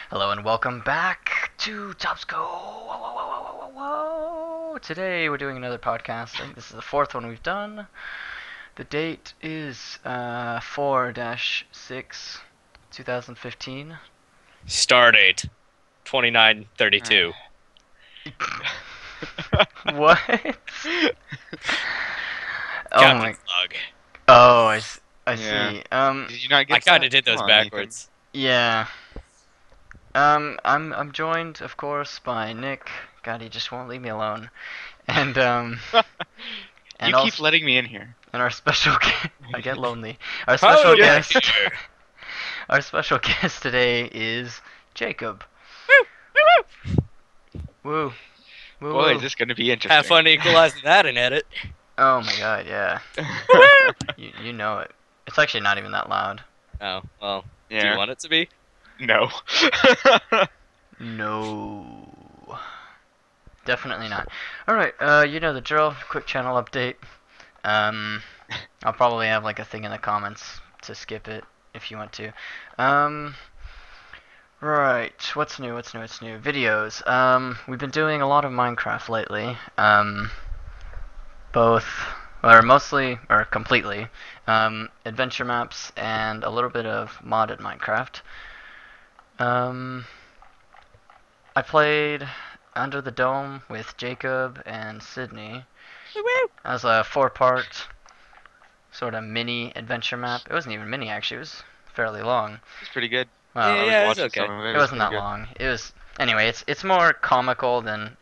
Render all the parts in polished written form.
Hello and welcome back to TOBSCo. Whoa, whoa, whoa, whoa, whoa, whoa. Today we're doing another podcast. I think this is the fourth one we've done. The date is 4-6, 2015. Stardate 2932. What? Oh my. Captain's log. Oh, I Yeah. see. Did you not I get kind that? of did Come those on, Nathan. backwards. Yeah. I'm joined, of course, by Nick. God, he just won't leave me alone. And You and keep also letting me in here. and our special I get lonely. Our How special did we get guest here? our special guest today is Jacob. Woo, woo, woo. Woo. Woo Boy, woo. is this going to be Have interesting. fun equalizing that and edit. Oh my god, yeah. Woo! You know it. It's actually not even that loud. Oh, well, do you Yeah. want it to be? No. No. Definitely not. Alright, you know the drill. Quick channel update. Um I'll probably have like a thing in the comments to skip it if you want to. Right, what's new? Videos. We've been doing a lot of Minecraft lately. Both, or mostly, or completely, adventure maps and a little bit of modded Minecraft. Um, I played Under the Dome with Jacob and Sydney Woo, woo. as a four-part sort of mini adventure map. It wasn't even mini actually; it was fairly long. It's pretty good. Well, I Yeah, was yeah, it's watching okay. some of it. it It was wasn't pretty that good. long. It was anyway. It's more comical than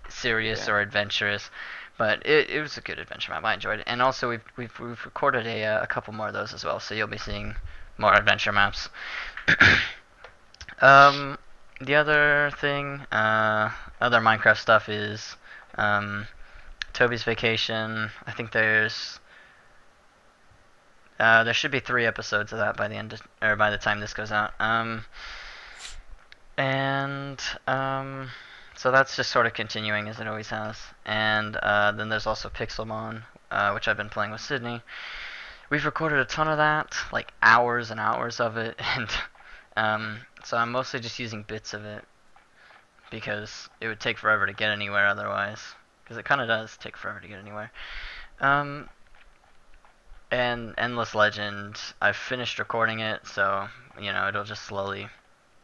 serious Yeah. or adventurous, but it was a good adventure map. I enjoyed it, and also we've recorded a couple more of those as well. So you'll be seeing more adventure maps. um, the other thing, other Minecraft stuff is Toby's Vacation. I think there should be 3 episodes of that by the end of, or by the time this goes out. And so that's just sort of continuing as it always has. And then there's also Pixelmon, which I've been playing with Sydney. We've recorded a ton of that, like hours and hours of it, and so I'm mostly just using bits of it because it would take forever to get anywhere otherwise. Because it kind of does take forever to get anywhere. Um, and Endless Legend, I've finished recording it, so it'll just slowly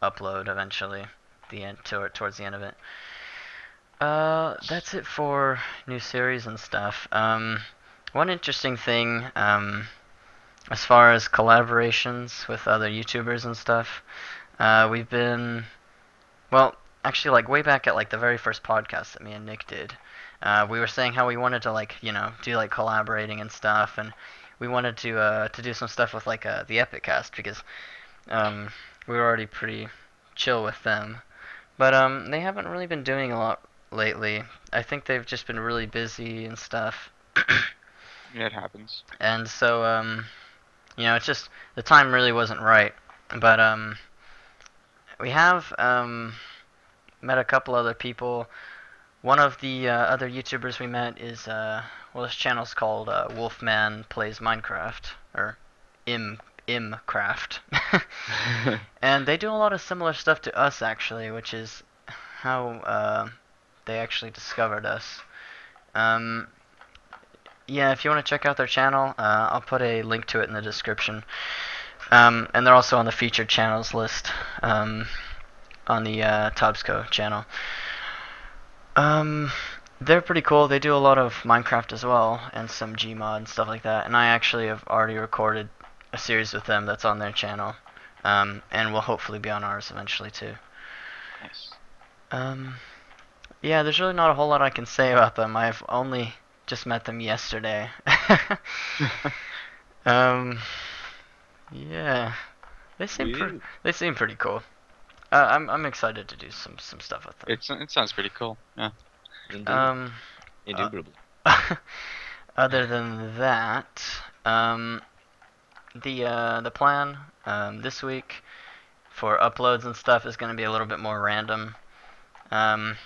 upload eventually. Towards the end of it. That's it for new series and stuff. One interesting thing, as far as collaborations with other YouTubers and stuff, we've been, well, actually, like way back at like the very first podcast that me and Nick did, we were saying how we wanted to like, do like collaborating and stuff, and we wanted to do some stuff with like the Epic Cast because we were already pretty chill with them. But they haven't really been doing a lot lately. I think they've just been really busy and stuff. Yeah, it happens. And so it's just the time really wasn't right. But we have met a couple other people. One of the other YouTubers we met is well, this channel's called Wolfman Plays Minecraft or Imcraft. And they do a lot of similar stuff to us actually, which is how they actually discovered us. Um, yeah, if you want to check out their channel, I'll put a link to it in the description. And they're also on the featured channels list on the TOBSCo channel. They're pretty cool. They do a lot of Minecraft as well, and some Gmod and stuff like that. And I actually have already recorded a series with them that's on their channel, and will hopefully be on ours eventually too. Nice. Yeah, there's really not a whole lot I can say about them. I've only just met them yesterday. um, yeah, Woo. they seem pretty cool. I'm excited to do some stuff with them. It sounds pretty cool. Yeah. Indeed. Um, uh, Indubitably. other than that, the plan this week for uploads and stuff is going to be a little bit more random. Um,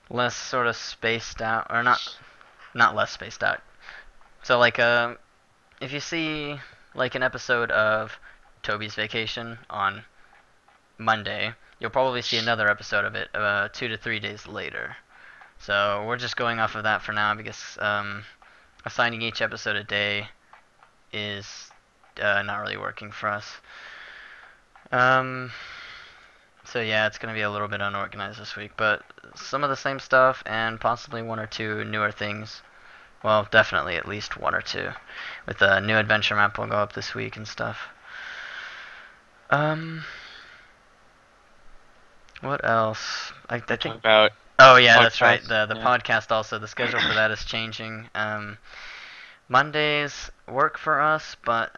less sort of spaced out, or not less spaced out. So like if you see like an episode of Toby's Vacation on Monday. You'll probably see another episode of it 2 to 3 days later. So we're just going off of that for now because assigning each episode a day is not really working for us. So yeah, it's gonna be a little bit unorganized this week, but some of the same stuff and possibly one or two newer things. Well, definitely at least one or two. With a new adventure map will go up this week and stuff. What else? I think. About Oh yeah, that's podcast, right. The yeah. podcast also. The schedule for that is changing. Mondays work for us, but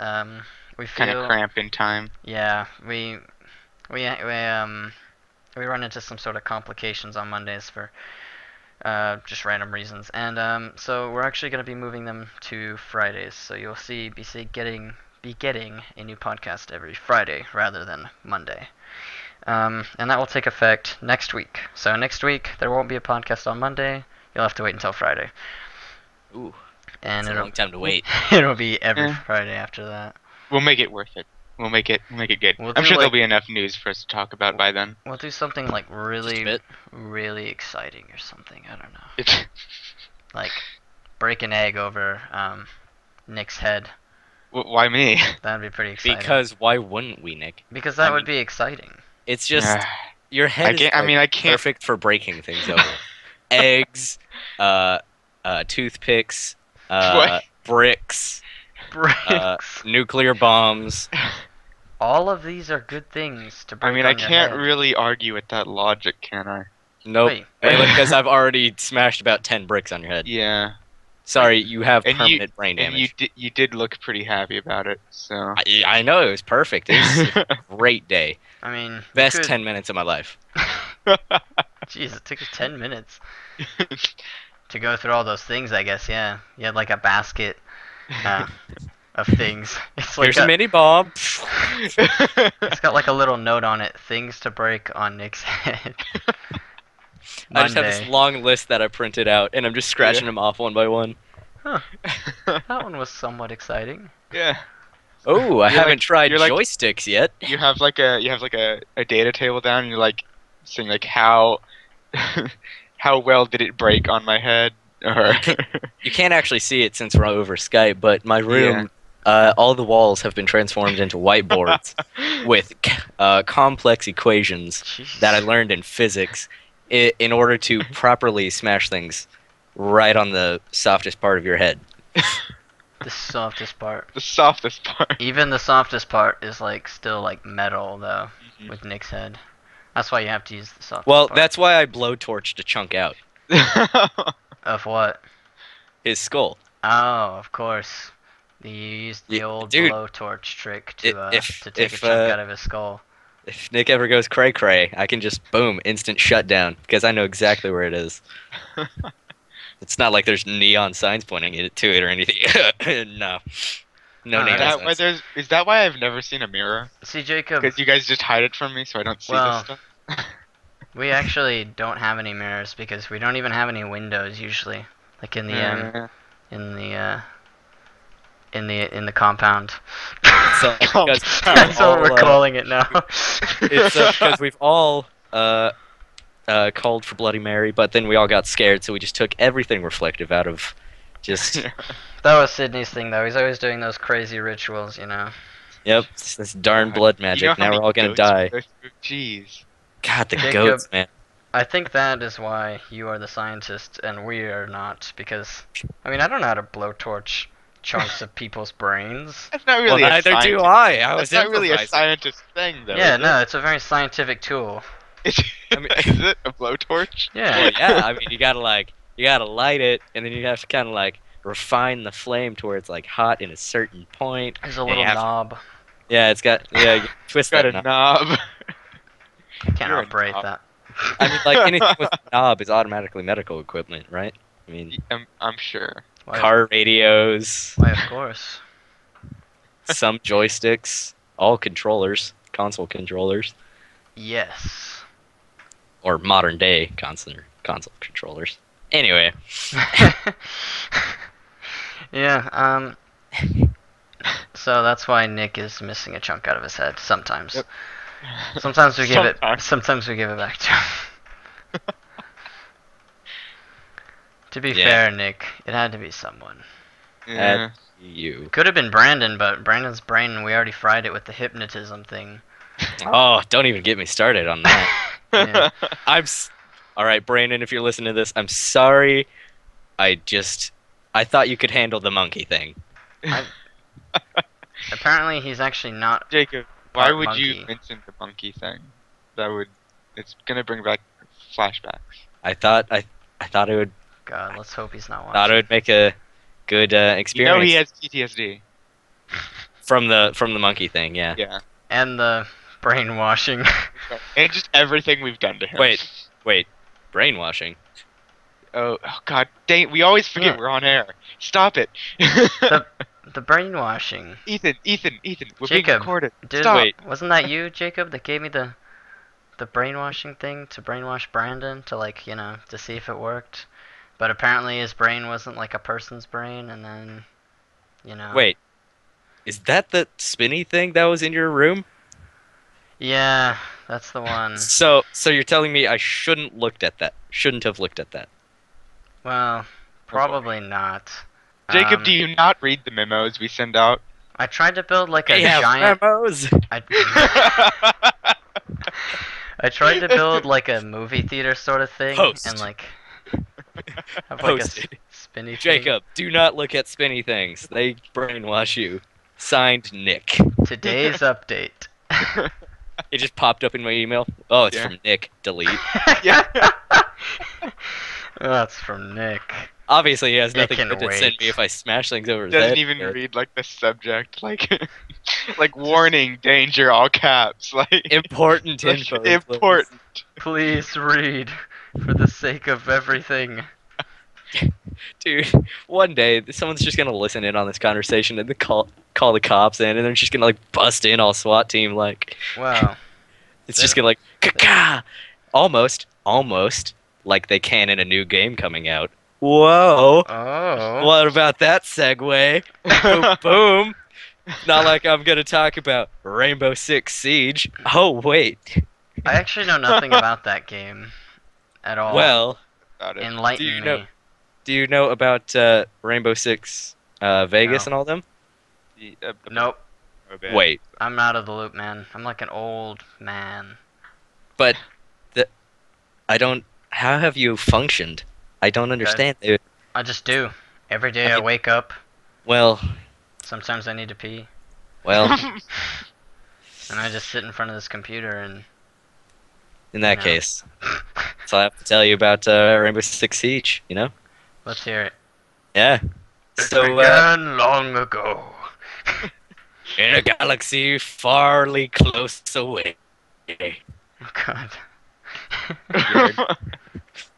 we feel kind of cramp in time. Yeah, we run into some sort of complications on Mondays for just random reasons, and so we're actually going to be moving them to Fridays. So you'll be getting a new podcast every Friday rather than Monday. And that will take effect next week. So next week there won't be a podcast on Monday. You'll have to wait until Friday. Ooh, And it's a long time to wait. It'll be every Yeah. Friday after that. We'll make it worth it. We'll make it good. We'll I'm do, sure there'll like- be enough news for us to talk about by then. We'll do something like Just a really, bit. really exciting or something. I don't know. It's Like break an egg over Nick's head. why me? That'd be pretty exciting. Because why wouldn't we, Nick? Because that I would mean- be exciting. It's just your I head is can't. I like, mean, I can't. perfect for breaking things over. Eggs, toothpicks, What? bricks, Bricks. nuclear bombs. All of these are good things to break I mean, on I your can't head. really argue with that logic, can I? Nope. Wait. Mainly because I've already smashed about 10 bricks on your head. Yeah. Sorry, you have And permanent brain And damage. you did look pretty happy about it. So. I know, it was perfect. It was a great day. I mean, you Best could- 10 minutes of my life. Jeez, it took us 10 minutes to go through all those things. I guess. Yeah. You had like a basket of things. It's like Here's a mini bomb. It's got like a little note on it. Things to break on Nick's head. I just have this Monday. long list that I printed out, and I'm just scratching Yeah. them off one by one. That one was somewhat exciting. Yeah. Oh, I You're haven't like- tried you're like- joysticks yet. You have like a data table down, and you're like saying like how how well did it break on my head, or You can't actually see it since we're over Skype, but my room, all the walls have been transformed into whiteboards with complex equations Jeez. that I learned in physics in order to properly smash things right on the softest part of your head. The softest part. the softest part. Even the softest part is like still like metal though with Nick's head. That's why you have to use the softest Well, part. that's why I blowtorched a chunk out Of what? his skull. Oh, of course. You used the Yeah, old dude, blowtorch trick I- to if- to take a if, chunk out of his skull. If Nick ever goes cray cray, I can just boom, instant shutdown because I know exactly where it is. It's not like there's neon signs pointing to it or anything. No, no No, neon Is signs. that why I've never seen a mirror? See, Jacob, Because you guys just hide it from me, so I don't see Well, this stuff. we actually don't have any mirrors because we don't even have any windows usually. Like in the in the compound. So, because That's what we're all, calling it now. It's because we've all called for Bloody Mary, but then we all got scared, so we just took everything reflective out of just. That was Sydney's thing though. He's always doing those crazy rituals, you know. Yep, it's this darn blood magic. You know how Now many we're all gonna goats die. we go through? Jeez. God, the Jacob. goats, man. I think that is why you are the scientist and we are not, because I mean I don't know how to blowtorch chunks of people's brains. That's not Well, really a neither do scientist- I. I was That's not really a improvising. scientist thing, though. Yeah, is no, it's a very scientific tool. it? I mean- Is it a blowtorch? Yeah. Well, yeah, I mean, you gotta light it, and then you have to kind of like refine the flame to where it's like hot in a certain point. There's a and little you have to- knob. Yeah, you twist Got that a knob. knob. Can't You're a operate knob. that. I mean, like anything with a knob is automatically medical equipment, right? I mean, I'm sure. Why, car radios, why, of course. some joysticks, all controllers, console controllers, Yes. or modern day console controllers. Anyway, Yeah, so that's why Nick is missing a chunk out of his head sometimes. Yep. Sometimes we give it. Sometimes. Sometimes we give it back to him. To be Yeah. fair, Nick, it had to be someone. Yeah. You. Could have been Brandon, but Brandon's brain, we already fried it with the hypnotism thing. Oh, don't even get me started on that. Yeah. All right, Brandon, if you're listening to this, I'm sorry. I thought you could handle the monkey thing. Apparently, he's actually not. Jacob, why Part would you monkey. mention the monkey thing? It's gonna bring back flashbacks. I thought it would God, let's hope he's not watching. thought it would make a good You experience know he has PTSD. from the monkey thing. Yeah. Yeah. And the brainwashing. And just everything we've done to him. Wait, brainwashing. Oh God, dang! We always forget Yeah. we're on air. Stop it. The brainwashing. Ethan, we're being Jacob, recorded. Did, Stop. Wait. Wasn't that you, Jacob, that gave me the brainwashing thing to brainwash Brandon to, like, you know, to see if it worked? But apparently his brain wasn't like a person's brain, and then, you know. Wait, is that the spinny thing that was in your room? Yeah, that's the one. So you're telling me I shouldn't have looked at that. Well, probably not. Jacob, do you not read the memos we send out? I tried to build like a They have giant. memos. I tried to build like a movie theater sort of thing, Post. and like have like a Posted. spinny thing. Jacob, do not look at spinny things. They brainwash you. Signed, Nick. Today's update. It just popped up in my email. Oh, it's Yeah. from Nick. Delete. Yeah. That's from Nick. Obviously, he has nothing can good to wait. send me if I smash things over his Doesn't head. even read like the subject, like like warning, danger, all caps, like Important like, info. important. Please read, for the sake of everything. Dude, one day someone's just gonna listen in on this conversation and then call the cops in, and they're just gonna like bust in all SWAT team like. Wow. It's just gonna like ka almost like they can in a new game coming out. Whoa! Oh. What about that segue? boom, boom. Not like I'm gonna talk about Rainbow Six Siege. Oh wait. I actually know nothing about that game at all. Well, About it. Enlighten do you me. know- do you know about Rainbow Six Vegas No. and all them? Nope. Okay. Wait, I'm out of the loop, man. I'm like an old man. but I don't. How have you functioned? I don't understand. I just do. Every day I I mean- wake up. Well, Sometimes I need to pee. well. And I just sit in front of this computer and. In that No. case, so I have to tell you about Rainbow Six Siege. You know? Let's hear it. Yeah. So Began long ago. in a galaxy farly close away. Oh, God.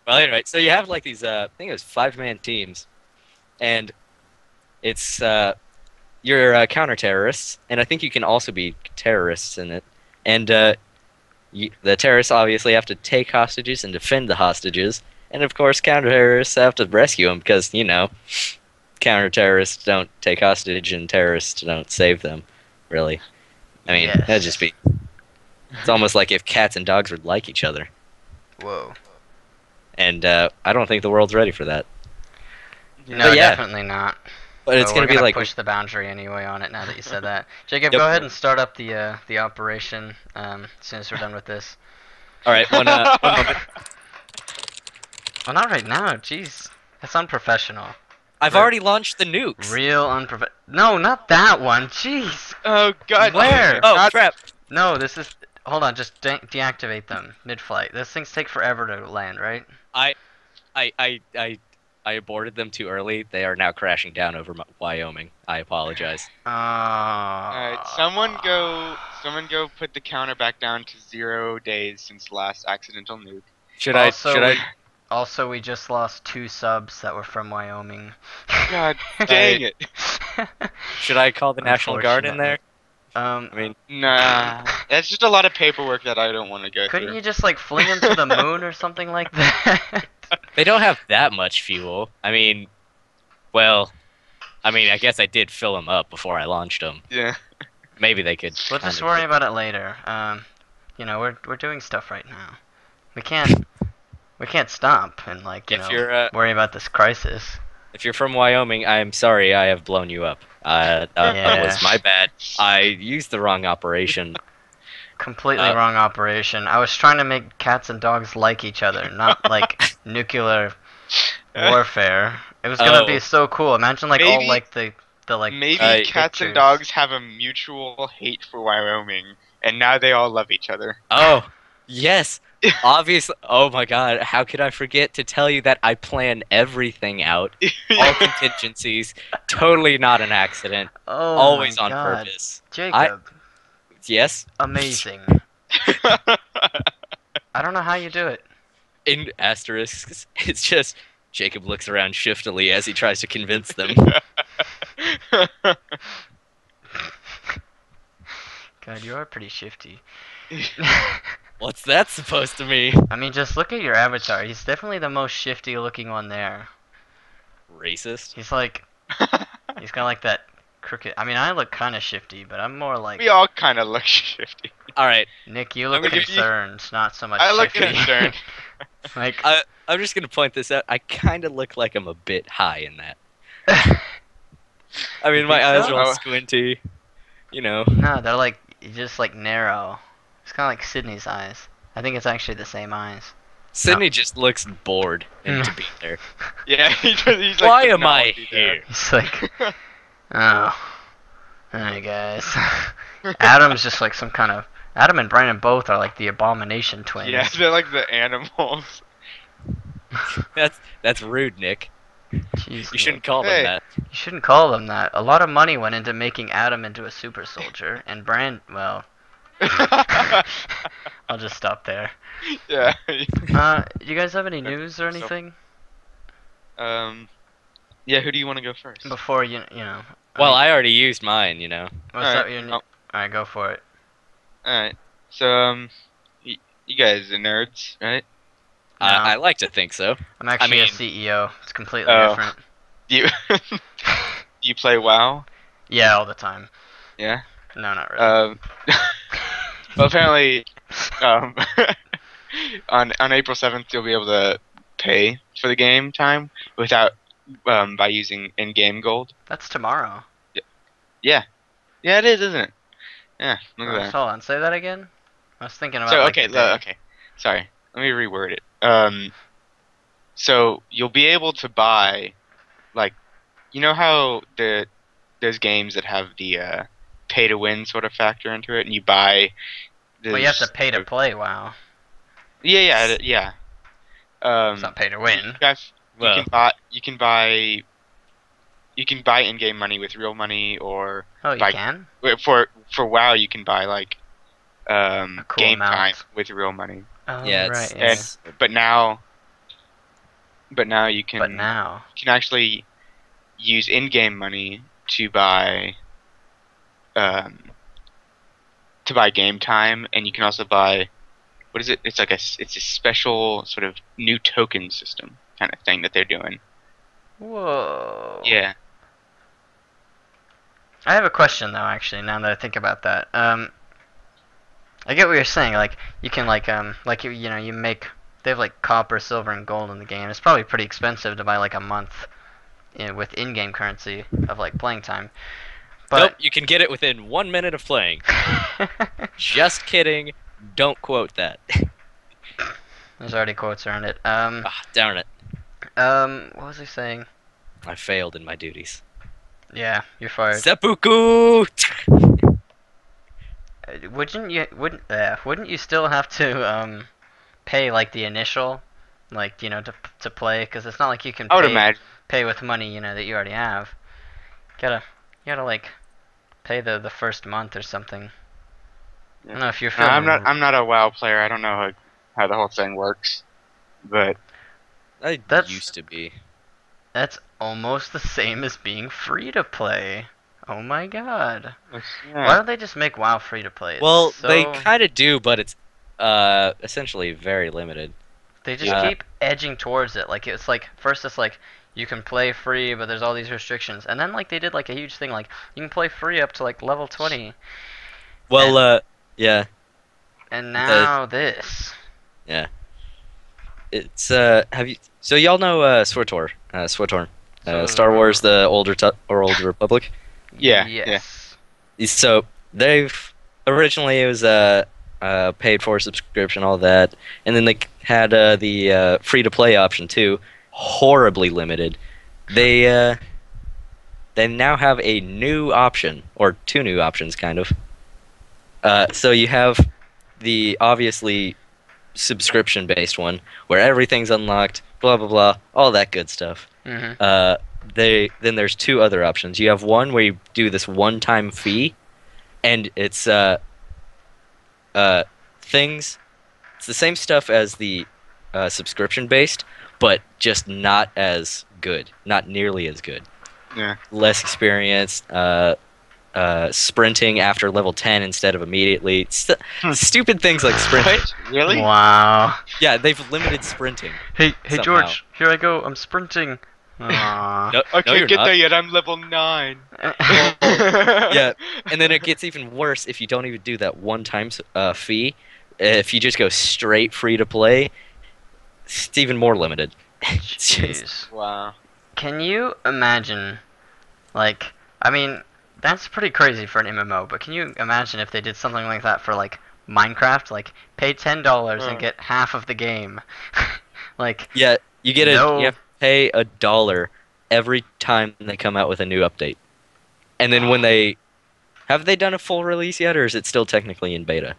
Well, anyway, so you have like these, I think it was 5-man teams, and it's you're counter terrorists, and I think you can also be terrorists in it, and the terrorists obviously have to take hostages and defend the hostages, and of course counter terrorists have to rescue them because counter terrorists don't take hostage and terrorists don't save them. Really, I mean Yes. that'd just be. It's almost like if cats and dogs would like each other. Whoa. And I don't think the world's ready for that. No, yeah. definitely not. But it's But gonna we're be like, push the boundary anyway on it now that you said that. Jacob, Yep. go ahead and start up the operation as soon as we're done with this. all right, one moment. Well, not right now. Jeez, that's unprofessional. I've already launched the nukes. Real unprofessional. No, not that one. Jeez. Oh God. Where? Oh God. crap! No, this is. Hold on, just deactivate them mid-flight. Those things take forever to land, right? I aborted them too early. They are now crashing down over Wyoming. I apologize. Alright, someone go put the counter back down to 0 days since the last accidental nuke. Should Also, I? we- Also, we just lost 2 subs that were from Wyoming. God dang it. Should I call the National Guard in there? I mean, Nah. That's just a lot of paperwork that I don't want to go Couldn't through. you just like fling them to the moon or something like that? they don't have that much fuel. I mean, well, I guess I did fill them up before I launched them. Yeah. Maybe they could. We'll just kind of- worry about it later. we're doing stuff right now. We can't stop and If you're worry about this crisis. if you're from Wyoming, I am sorry I have blown you up. That Yeah. was my bad. I used the wrong operation. Completely Uh, wrong operation. I was trying to make cats and dogs like each other, not like nuclear warfare. It was gonna be Oh, so cool. Imagine like all Maybe like the like maybe I- cats and pictures. dogs have a mutual hate for Wyoming, and now they all love each other. oh, yes. Obviously. Oh my God. How could I forget to tell you that I plan everything out, all contingencies, totally not an accident, Oh my always on god. purpose. I Jacob, yes. amazing. I don't know how you do it. In asterisks, it's just Jacob looks around shiftily as he tries to convince them. God, you are pretty shifty. What's that supposed to mean? I mean, just look at your avatar. He's definitely the most shifty looking one there. Racist. He's got like that crooked. I mean, I look kind of shifty, but I'm more like We all kind of look shifty. All right. Nick. You look mean, if you- concerned, not so much I look shifty. concerned. Like, I'm just gonna point this out. I kind of look like I'm a bit high in that. I mean, my think eyes so? are all Oh. squinty. You know. no, they're like just like narrow. It's kind of like Sydney's eyes. I think it's actually the same eyes. Sydney just looks bored and to be there. Yeah, he's like. Why the am I novelty there. here? He's like, oh, hi guys. Adam's just like some kind of. Adam and Brandon both are like the abomination twins. Yeah, they're like the animals. That's rude, Nick. Jeez, You shouldn't Nick. call Hey. them that. You shouldn't call them that. A lot of money went into making Adam into a super soldier, and well, I'll just stop there. Yeah. Do you guys have any news or So- anything Yeah. Who do you want to go first? before you? Well, I already used mine. You know. What's Alright, up? All well- right, go for it. All right. So you guys are nerds, right? No. I like to think so. I'm actually mean- a CEO. It's completely Oh. different. Do you do you play WoW? Yeah, all the time. Yeah. No, not really. Well, apparently, um, on April 7th, you'll be able to pay for the game time without by using in-game gold. That's tomorrow. Yeah, it is, isn't it? Yeah, look Hold at that. on, say that again. I was thinking about So like okay, the day. okay. Sorry, let me reword it. So you'll be able to buy, like, you know how those games that have the pay to win sort of factor into it, and you buy. Well, you have to this- pay to play. Wow. Yeah. It's not pay to win. You guys, Well, you can buy in-game money with real money, or Oh, you like- can. for WoW you can buy like cool game amount. time with real money. Oh, yeah, right. it's, Yeah. But now you can But now. actually use in-game money to buy game time, and you can also buy, what is it? It's like it's a special sort of new token system kind of thing that they're doing. Whoa. Yeah. I have a question though, actually. Now that I think about that, I get what you're saying. Like you can like you make. They have like copper, silver, and gold in the game. It's probably pretty expensive to buy like a month with in-game currency of like playing time. nope. But You can get it within 1 minute of playing. Just kidding. Don't quote that. there's already quotes around it. Ah, darn it. What was I saying? I failed in my duties. Yeah, you're fired. Seppuku. Wouldn't you still have to pay like the initial, like to play? Because it's not like you can I would imagine. pay with money that you already have. You gotta like pay the first month or something. I don't know if you're No, feeling. I'm not a WoW player. I don't know how the whole thing works, but I That's- used to be. That's almost the same as being free to play. Oh my god. Why yeah. don't they just make WoW free to play? It's Well, they so- kind of do, but it's essentially very limited. They just Yeah. keep edging towards it. Like it's like first it's like you can play free, but there's all these restrictions, and then like they did like a huge thing like you can play free up to like level 20, Well, yeah. And now this. Yeah. It's have you so y'all know SWTOR, SWTOR, Star Wars the Old Republic. Yeah, Yes. So they've originally it was a paid for subscription, all that, and then they had the free to play option too, horribly limited. They they now have a new option, or two new options, kind of. So you have the obviously subscription based one where everything's unlocked, blah blah blah, all that good stuff. Mm-hmm. They then there's two other options. You have one where you do this one time fee, and it's things. It's the same stuff as the subscription based, but just not as good, not nearly as good. yeah. Less experience. Sprinting after level 10 instead of immediately. Stupid things like sprinting. What? Really? Wow. Yeah, they've limited sprinting. Hey, somehow. George, here I go. I'm sprinting. Aww. No, I no, can't you're get not. there yet. I'm level 9. Yeah, and then it gets even worse if you don't even do that one-time fee. If you just go straight free to play, it's even more limited. It's just- Jeez. Wow. Can you imagine, like, I mean, that's pretty crazy for an MMO, but can you imagine if they did something like that for, like, Minecraft? Like, pay $10 and get half of the game. Like, yeah, you get No. you have to pay $1 every time they come out with a new update, and then when they have they done a full release yet, or is it still technically in beta?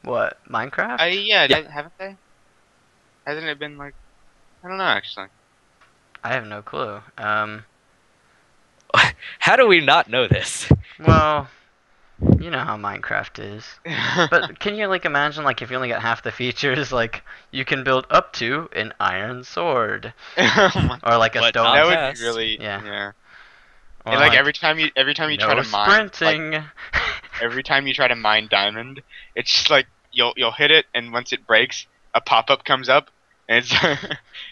what, Minecraft? Yeah. Haven't they? Hasn't it been like? I don't know actually. I have no clue. How do we not know this? Well, you know how Minecraft is. But can you, like, imagine, like, if you only got half the features, like, you can build up to an iron sword. Oh my- Or, like, a But stone... not that would Yes. be really Yeah. yeah. or, And like every time you no try to mine, like, sprinting. every time you try to mine diamond, it's just like you'll hit it, and once it breaks, a pop up comes up, and it's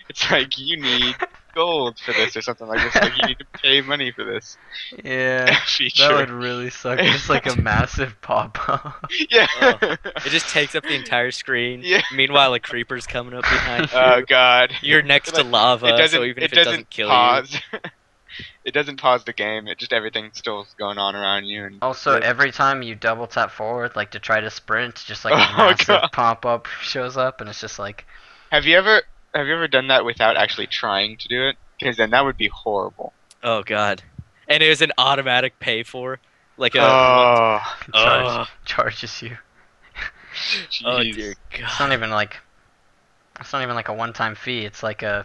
it's like you need gold for this or something like this. Like you need to pay money for this Yeah, that feature. would really suck. Just like a massive pop-up. Yeah. Oh. It just takes up the entire screen. Yeah. Meanwhile, a creeper's coming up behind you. Oh God. You're next to Like, lava, so even if it doesn't kill pause. It doesn't pause the game. It just everything still's going on around you. And Also, every time you double tap forward, like to try to sprint, just like a Oh, massive God. pop-up shows up, and it's just like, have you ever done that without actually trying to do it? Because then that would be horrible. you. Oh god. And it was an automatic pay for, like a. Oh, charges you. Oh jeez. dear It's god. not even like, a one-time fee. It's like a,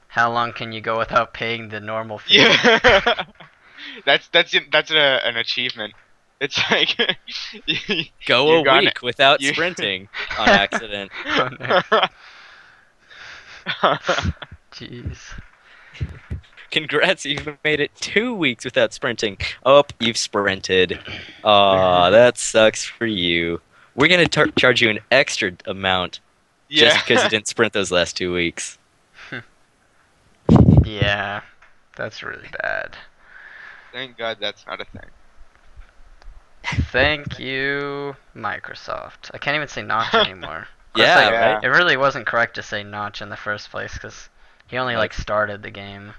how long can you go without paying the normal fee? Yeah. that's an achievement. It's like Go you a got week without you- sprinting on accident. Oh, no. Jeez. Congrats, you've made it 2 weeks without sprinting. Oh, you've sprinted. Aw, that sucks for you. We're gonna charge you an extra amount yeah. just because you didn't sprint those last 2 weeks. Yeah, that's really bad. Thank God that's not a thing. Thank you, Microsoft. I can't even say notch anymore. Of course, Yeah, like, Yeah. right? it really wasn't correct to say notch in the first place because he only like Like- started the game.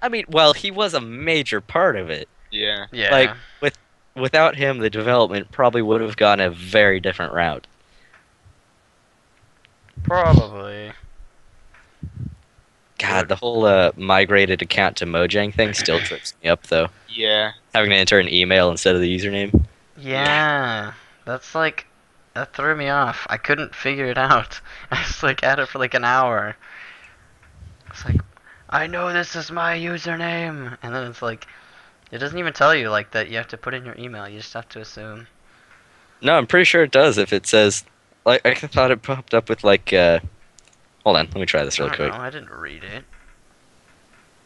I mean, well, he was a major part of it. Yeah. Yeah. Like, without him, the development probably would have gone a very different route. Probably. God, the whole migrated account to Mojang thing still trips me up, though. Yeah. Having to enter an email instead of the username. Yeah. That's like, that threw me off. I couldn't figure it out. I was like at it for like an hour. It's like, I know this is my username, and then it's like, it doesn't even tell you like that you have to put in your email. You just have to assume. No, I'm pretty sure it does if it says... Like, I thought it popped up with, like, Hold on, let me try this I really don't quick. know. I didn't read it.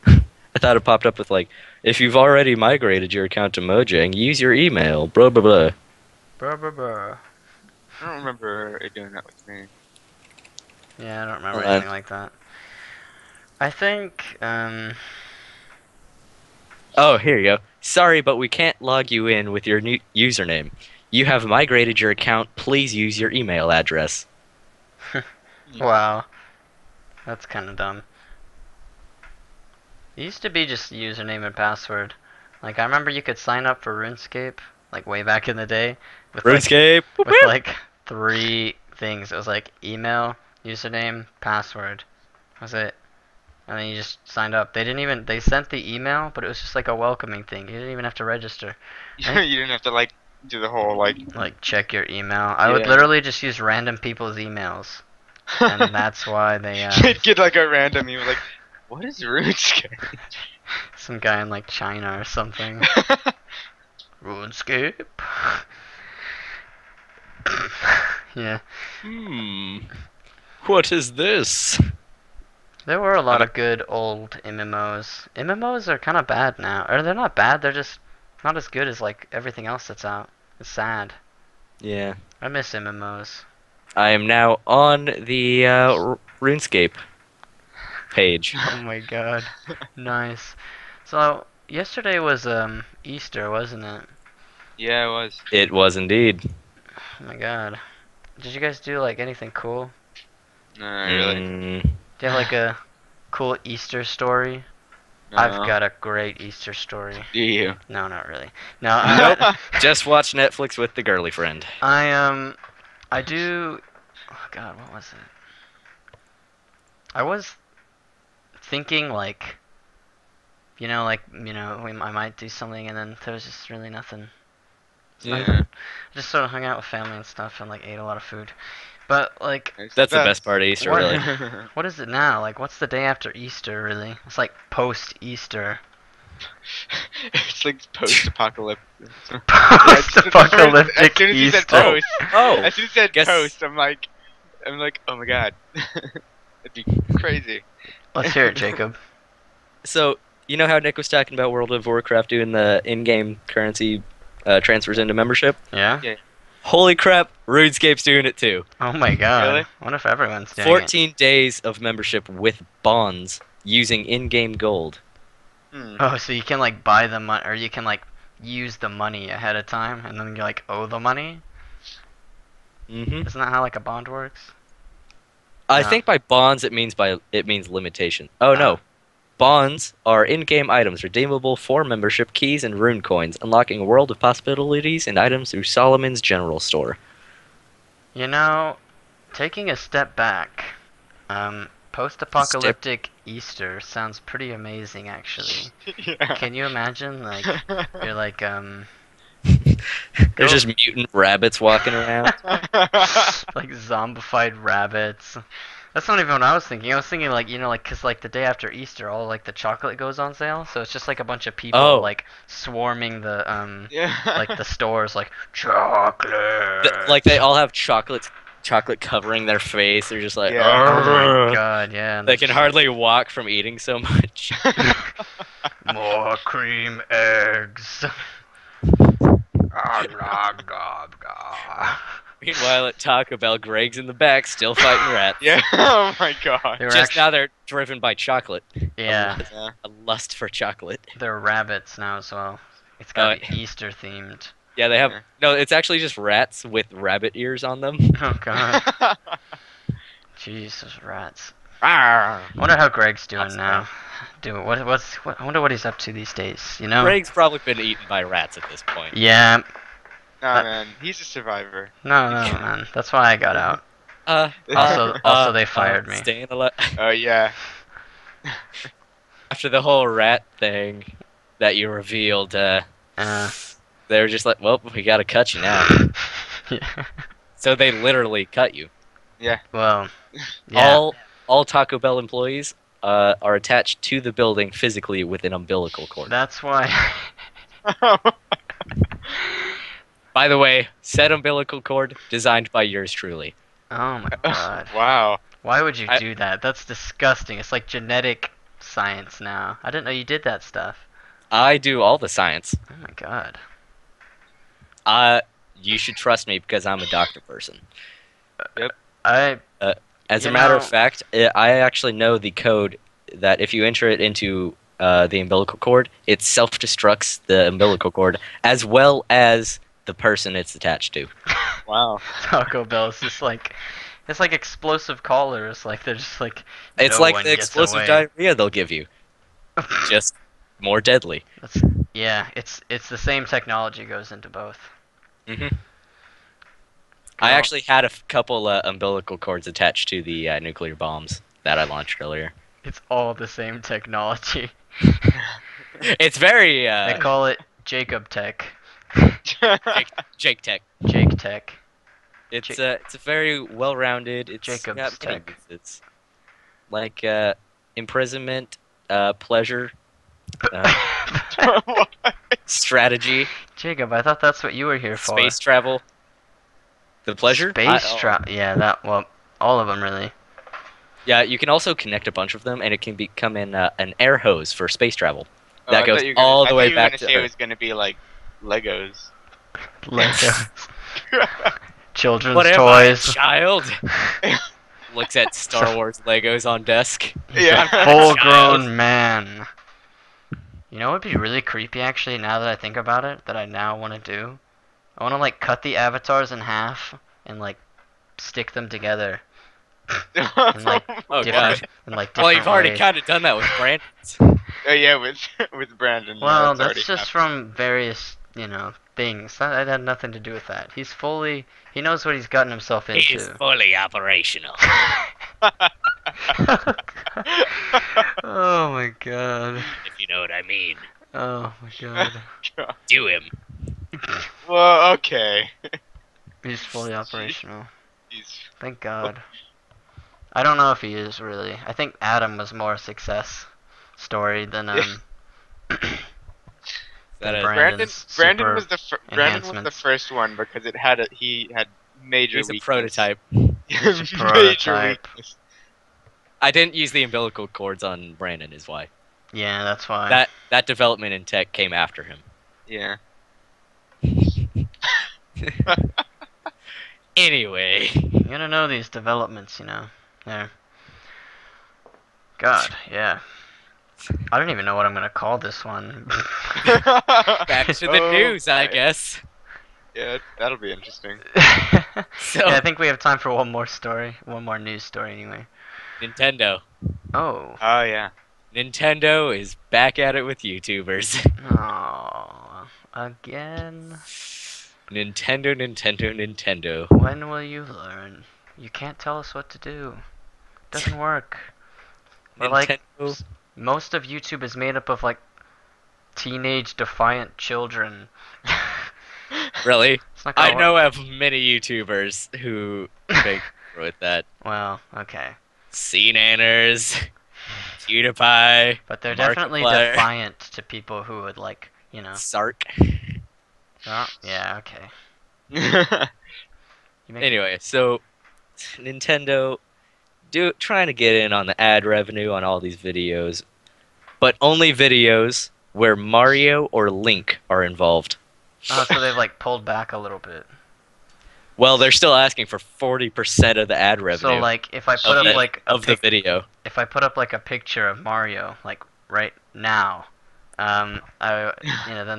I thought it popped up with, like, if you've already migrated your account to Mojang, use your email, blah, blah, blah. Bruh, bruh, bruh. I don't remember it doing that with me. Yeah, I don't remember Hold on. anything like that. I think, Oh, here you go. Sorry, but we can't log you in with your new username. You have migrated your account. Please use your email address. Wow, that's kind of dumb. It used to be just username and password. Like I remember you could sign up for RuneScape, like way back in the day, with RuneScape. with like 3 things. It was like email, username, password. That was it. And then you just signed up. They sent the email, but it was just like a welcoming thing. You didn't even have to register. You didn't have to like do the whole Like check your email. I would Yeah. literally just use random people's emails, and that's why they You'd get like a random email like, what is RuneScape? some guy in like China or something. RuneScape. Yeah. What is this? There were a lot of good old MMOs. MMOs are kind of bad now. Or they're not bad, they're just not as good as like everything else that's out. It's sad. Yeah. I miss MMOs. I am now on the RuneScape page. Oh my god. Nice. So, yesterday was Easter, wasn't it? Yeah, it was. It was indeed. Oh my god. Did you guys do like anything cool? No, really. Mm, Do you have like a cool Easter story? No. I've got a great Easter story. Do you? No, not really. No, I, just watch Netflix with the girly friend. I do. Oh God, what was it? I was thinking like, I might do something, and then there was just really nothing. It's Yeah. nothing. I just sort of hung out with family and stuff, and like ate a lot of food. But like, That's the best part of Easter, What? really. what is it now? Like, what's the day after Easter? Really? It's like post-Easter. It's like post-apocalyptic. Post-apocalyptic As soon as you said Easter. post, Oh, as soon as you said guess- post, I'm like, oh my god, it'd be crazy. Let's hear it, Jacob. So, you know how Nick was talking about World of Warcraft doing the in-game currency transfers into membership? Yeah? Yeah. Holy crap, RuneScape's doing it too. Oh my god. Really? I wonder if everyone's doing 14 days of membership with bonds using in-game gold. Hmm. it. Oh, so you can like buy the money, or you can like use the money ahead of time, and then you like owe the money? Mm-hmm. Isn't that how like a bond works? I No. think by bonds it means limitation. Oh no. Bonds are in-game items redeemable for membership keys and rune coins, unlocking a world of possibilities and items through Solomon's General Store. You know, taking a step back, post-apocalyptic Easter sounds pretty amazing, actually. Yeah. Can you imagine, like, you're like, There's just mutant rabbits walking around. like zombified rabbits. That's not even what I was thinking. I was thinking like, cause like the day after Easter, all like the chocolate goes on sale. So it's just like a bunch of people Oh. like swarming the Yeah. like the stores, like chocolate. Like they all have chocolate covering their face. They're just like, Yeah. Oh my "Argh." god, yeah. and They it's can just hardly walk from eating so much. like, more cream eggs. Meanwhile, at Taco Bell, Greg's in the back, still fighting rats. Yeah. Oh my god. They were Just actually, now they're driven by chocolate. yeah, Yeah. A lust for chocolate. they're rabbits now as well. It's gotta Oh, be Easter themed. Yeah, they have. Yeah. No, it's actually just rats with rabbit ears on them. Oh god, Jesus, rats. Rawr. I wonder how Greg's doing That's now. I wonder what he's up to these days. You know? Greg's probably been eaten by rats at this point. Yeah. Nah, man, he's a survivor. No, man. That's why I got out. Also, they fired me. Staying alive. Oh yeah. After the whole rat thing that you revealed, they were just like, well, we gotta cut you now. yeah. So they literally cut you. Well, yeah. All Taco Bell employees are attached to the building physically with an umbilical cord. That's why. By the way, said umbilical cord designed by yours truly. Oh my god. Wow. Why would you I- do that? That's disgusting. It's like genetic science now. I didn't know you did that stuff. I do all the science. Oh my god. You should trust me because I'm a doctor person. I As a You matter know- of fact, I actually know the code that if you enter it into the umbilical cord, it self-destructs the umbilical cord as well as the person it's attached to. Wow. Taco Bell is just like it's like explosive collars. Like they're just like It's no like one the gets explosive away. diarrhea they'll give you, just more deadly. That's, yeah, it's the same technology goes into both. Hmm. I Cool. actually had a couple umbilical cords attached to the nuclear bombs that I launched earlier. It's all the same technology. It's very They call it Jacob Tech. Jake Tech. Jake Tech. It's a very well-rounded. It's Jacob's got many Tech. uses, like imprisonment, pleasure, What? strategy, Jacob, I thought that's what you were here for. space travel. The pleasure? Space travel. Yeah, that. Well, all of them really. Yeah, you can also connect a bunch of them, and it can become an air hose for space travel. Oh, That I goes thought you were all gonna, the way I thought you were back gonna to say it Earth. was gonna be like Legos. Legos. Children's What am I, a toys. child? Looks at Star Wars Legos on desk. Yeah. Full-grown man. You know what would be really creepy actually? Now that I think about it, that I now want to do. I want to like cut the avatars in half and like stick them together in like Oh, different God. in like Well, different you've already ways. kind of done that with Brandon's. Oh yeah, with Brandon. Yeah, Well, that's already that's just happened. from various, things. That had nothing to do with that. He knows what he's gotten himself He's into. fully operational. Oh my god. If you know what I mean. Oh my god. God. Do him. Well, okay. He's fully operational. He's Thank God. I don't know if he is really. I think Adam was more a success story than That than a, Brandon's Brandon was super Brandon was the enhancements. first one because he had major he's a weakness. prototype. He's a Major prototype. weakness. I didn't use the umbilical cords on Brandon, is why. Yeah, that's why. That development in tech came after him. Yeah. Anyway. You gotta know these developments, There. God, yeah. I don't even know what I'm gonna call this one. Back to the news, I guess. Yeah, that'll be interesting. So- Yeah, I think we have time for one more story. One more news story, anyway. Nintendo. Oh. Oh yeah. Nintendo is back at it with YouTubers. Oh. Again? Nintendo. When will you learn? You can't tell us what to do. Doesn't work. We're like, Nintendo. most of YouTube is made up of like teenage defiant children. Really? It's not gonna I know work. of many YouTubers who big with that. Well, okay. CNanners, PewDiePie, But they're definitely Markiplier, defiant to people who would like, Sark. Oh, yeah, okay. You make Anyway, so Nintendo trying to get in on the ad revenue on all these videos, but only videos where Mario or Link are involved. Oh, so they've like pulled back a little bit. Well, they're still asking for 40% of the ad revenue So like if I of, put up the, like of the video. if I put up like a picture of Mario like right now, then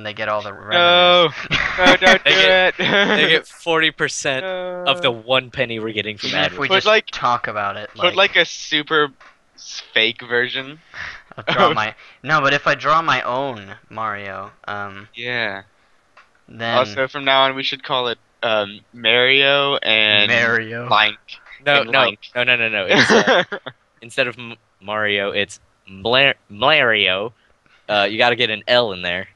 they get all the No, revenue. no, don't do They it. They get 40% No. of the 1 penny we're getting from Even ad if we revenue. just like- talk about it, Put like a super fake version. I'll draw my no, but if I draw my own Mario, Yeah. then Also, from now on, we should call it Mario and Mario. Link. No. Link. It's, instead of Mario, it's Mario. You got to get an L in there,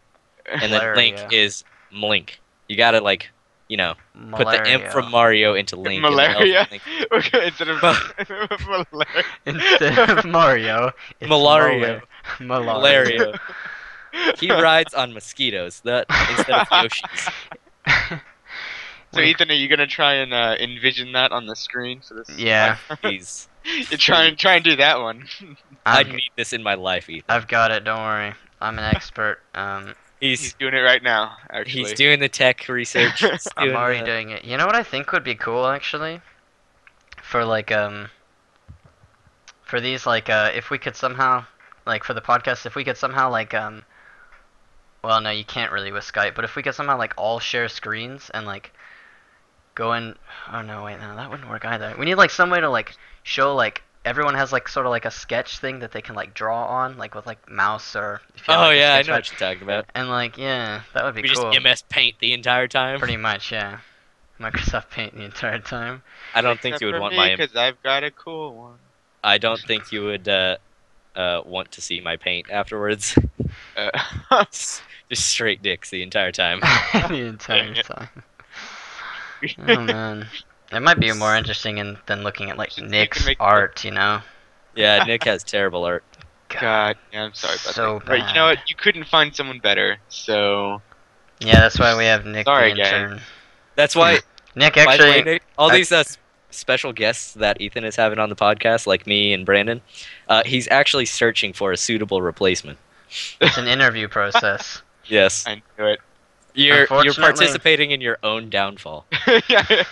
and then Link Malaria. is Mlink. You got to put the M from Mario into Link. and the L from Malaria. Link. Okay, instead of malaria. Instead of Mario, it's Malaria. Malaria. Malaria. He rides on mosquitoes instead of Yoshi's. So Ethan, are you gonna try and envision that on the screen for this? Yeah. Please. You try and do that one. I I've, need this in my life, Ethan. I've got it. Don't worry. I'm an expert. He's He's doing it right now. Actually. he's doing the tech research. He's I'm doing already the- doing it. You know what I think would be cool actually? For like for these like if we could somehow like for the podcast if we could somehow like Well, no, you can't really with Skype. But if we could somehow like all share screens and like go in. Oh no, wait, no, that wouldn't work either. We need like some way to like show like everyone has like sort of like a sketch thing that they can like draw on, like with like mouse or if you have Oh like a yeah, I sketch know pad. what you're talking about. And like yeah, that would be We just cool. MS Paint the entire time. Pretty much, yeah. Microsoft Paint the entire time. I don't think Except you would for want me, my. because I've got a cool one. I don't think you would want to see my paint afterwards. Just straight dicks the entire time. The entire time. Oh man. It might be more interesting than looking at like Should we Nick's make- art, you know? Yeah, Nick has terrible art. God, yeah, I'm sorry about So that. Right, you know what? You couldn't find someone better, so Yeah, that's why we have Nick Sorry, the guys. intern. That's why. Nick By the way, actually Nick, all I- these special guests that Ethan is having on the podcast, like me and Brandon, he's actually searching for a suitable replacement. it's an interview process. Yes, I knew it. you're Unfortunately- participating in your own downfall. Yeah.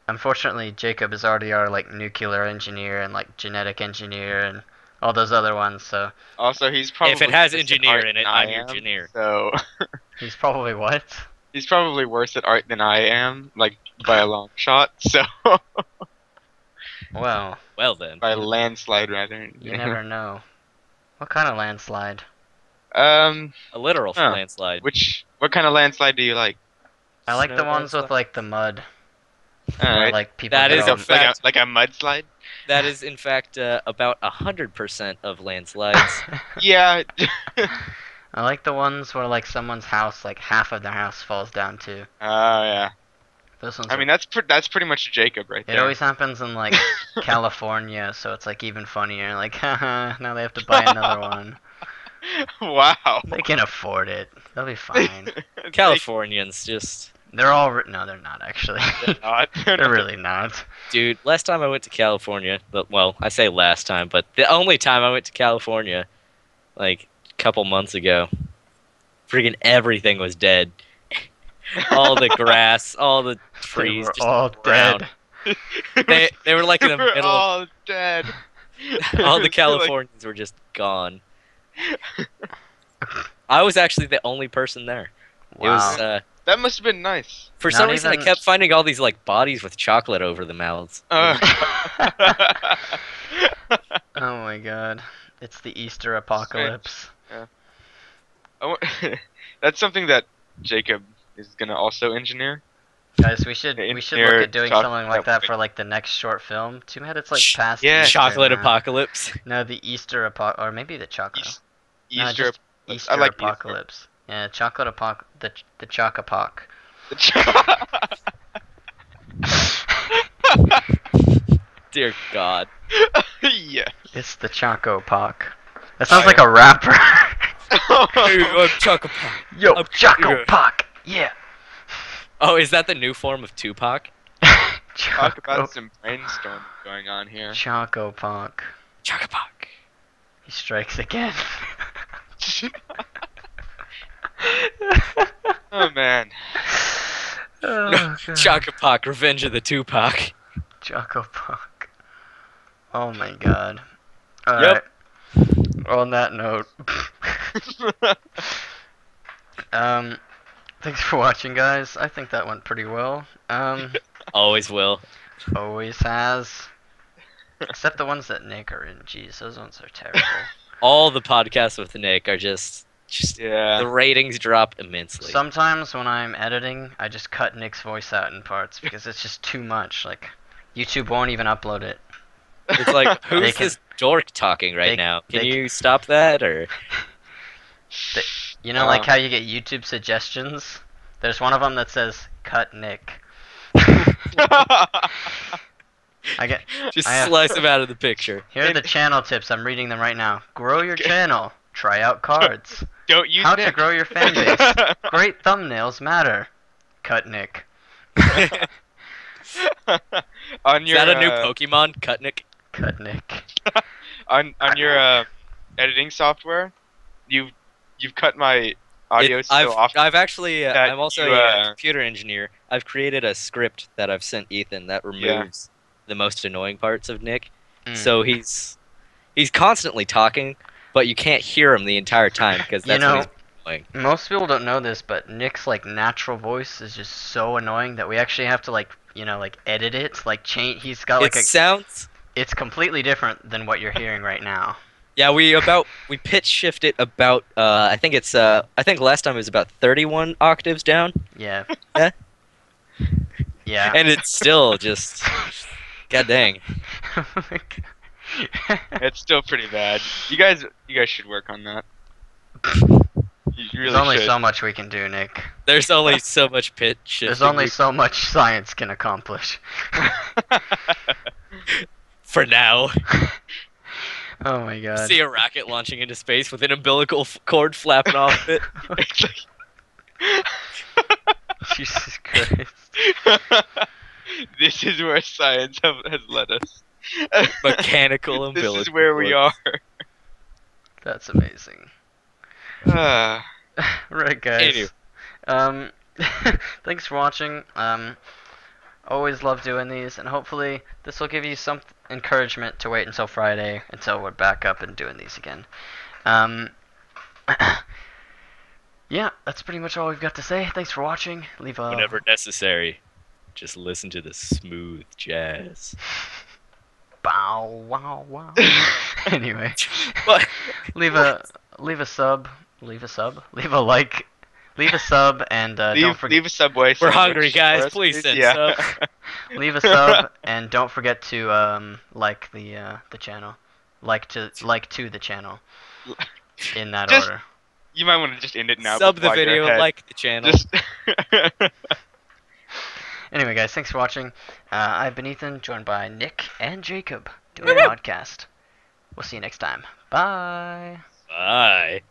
Unfortunately, Jacob is already our like nuclear engineer and like genetic engineer and all those other ones, so Also, he's probably If it has worse at engineer art in it, than I I'm your am, engineer. So he's probably what? he's probably worse at art than I am, like by a long shot. So Well, Well then, by a landslide, rather. you never know. What kind of landslide? Um, a literal Huh. landslide. what kind of landslide do you like? I like the Snow ones with landslide? like the mud. All Where, right. like people That get is all- a fact. Like a mudslide? That is in fact about 100% of landslides. Yeah. I like the ones where like someone's house, like half of their house falls down too. Oh yeah. Those ones. I are- mean that's pretty much Jacob right it there. always happens in like California, so it's like even funnier. Like, haha, now they have to buy another one. Wow. They can afford it. They'll be fine. Californians just. They're all no, they're not actually. They're not. They're really not. Dude, last time I went to California, well, I say last time, but the only time I went to California, like a couple months ago, freaking everything was dead. All the grass, all the trees, They were just all brown. dead. They were like in the We're middle. all dead. All the Like, Californians were just gone. I was actually the only person there. It was Wow. that must have been nice. for Not some reason even- I kept finding all these like bodies with chocolate over the mouths. Oh my god. It's the Easter apocalypse. I wa- That's something that Jacob is gonna also engineer. Guys, we should look Engineer at doing chocolate something like that way. for like the next short film. Too bad it's like past Yeah. Easter Chocolate now. apocalypse. No, the Easter or maybe the choco. No, Easter. just Easter I like apocalypse. Yeah, chocolate the Choco Pock. Easter. Dear God. Yeah. It's the Choco Pock. That sounds like a rapper. I'm Choco Pock. Yo, I'm- Choco Pock. Yeah. Oh, is that the new form of Tupac? Talk about some brainstorming going on here. Choco Pock. Choco Pock. He strikes again. Oh man. Oh, God. Choco Pock, Revenge of the Tupac. Choco Pock. Oh my god. Yep. Alright. On that note. Thanks for watching, guys. I think that went pretty well. Always will. Always has. Except the ones that Nick are in. Jeez, those ones are terrible. All the podcasts with Nick are just Yeah. the ratings drop immensely. Sometimes when I'm editing, I just cut Nick's voice out in parts because it's just too much. Like, YouTube won't even upload it. It's like, They who's can- this dork talking right they- now? Can they you stop that or? You know, like how you get YouTube suggestions? There's one of them that says, cut Nick. I get. Just I have- slice him out of the picture. Here are the channel tips. I'm reading them right now. Grow your channel. Try out cards. Don't use How to Nick. grow your fan base. Great thumbnails matter. Cut Nick. On Is your that a new Pokemon? Cutnick? Cut Nick. on your editing software, you've cut my audio so often. I've actually, that I'm also you, a computer engineer. I've created a script that I've sent Ethan that Yeah. removes the most annoying parts of Nick. Mm. So he's constantly talking, but you can't hear him the entire time because You that's when know, he's playing. most people don't know this, but Nick's like natural voice is just so annoying that we actually have to like like edit it, like change. He's got It like a. sounds. It's completely different than what you're hearing right now. Yeah, we pitch shift it about. I think last time it was about 31 octaves down. Yeah. Yeah. Yeah. And it's still just. God dang. It's still pretty bad. You guys should work on that. You There's really only should. so much we can do, Nick. There's only so much pitch shifting. There's only so much science can accomplish. For now. Oh my god. See a rocket launching into space with an umbilical cord flapping off it. Jesus Christ. This is where science has led us. Mechanical umbilical This is where we are. That's amazing. Ah. Right, guys. Anyway. Thanks for watching. Always love doing these, and hopefully this will give you some encouragement to wait until Friday until we're back up and doing these again. Yeah, that's pretty much all we've got to say. Thanks for watching. Leave a Whenever necessary, just listen to the smooth jazz. bow wow wow. Anyway, What? leave a sub, leave a like, leave a sub, and don't forget. Leave a Subway. We're sandwich hungry, guys. for us, Please send yeah. subs. Leave a sub, and don't forget to like the channel, like to the channel, in that Just- order. You might want to just end it now. Sub the before I go video, ahead. like the channel. Just Anyway, guys, thanks for watching. I've been Ethan, joined by Nick and Jacob doing a podcast. We'll see you next time. Bye. Bye.